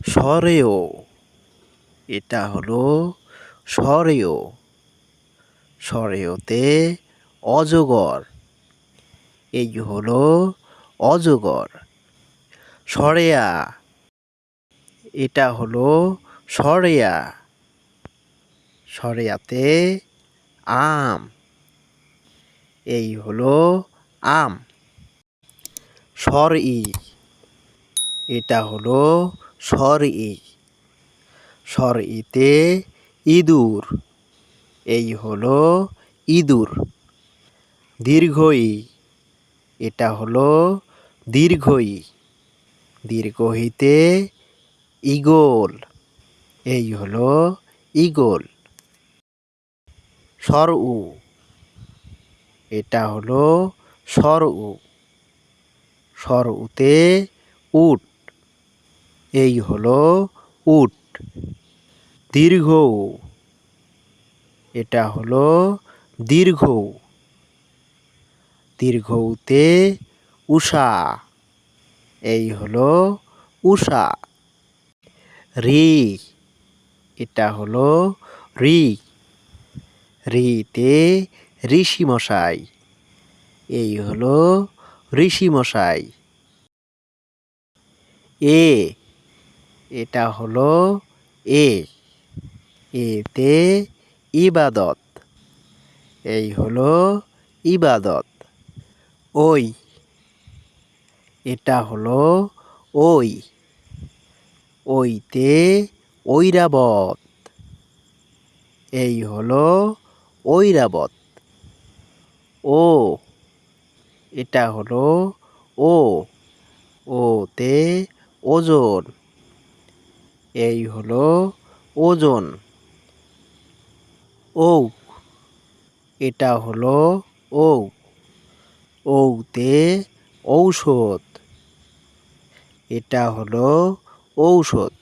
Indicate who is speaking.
Speaker 1: সরেও, এটা হলো সরেও। সরেওতে অজগর, এই হলো অজগর। সরেয়া, এটা হলো সরেয়া। সরেয়াতে আম, এই হলো আম। সরই, এটা হলো সরই। সরইতে ইঁদুর, এই হলো ইঁদুর। দীর্ঘই, এটা হলো দীর্ঘই। দীর্ঘইতে ঈগল, এই হলো ঈগল। সরউ, এটা হলো সরউ। সরউতে উট, এই হলো উট। দীর্ঘউ, এটা হলো দীর্ঘউ। দীর্ঘউতে উষা, এই হলো উষা। রি, এটা হলো রি। রিতে ঋষি মশাই, এই হলো ঋষি মশাই। এ, এটা হলো এ। এতে ইবাদত, এই হলো ইবাদত। ওই, এটা হলো ওই। ওইতে ঐরাবত, এই হলো ঐরাবত। ও, এটা হলো ও। ওতে ওজন, এই হলো ওজন। ঔ, এটা হলো ঔ। ঔতে ঔষধ, এটা হলো ঔষধ।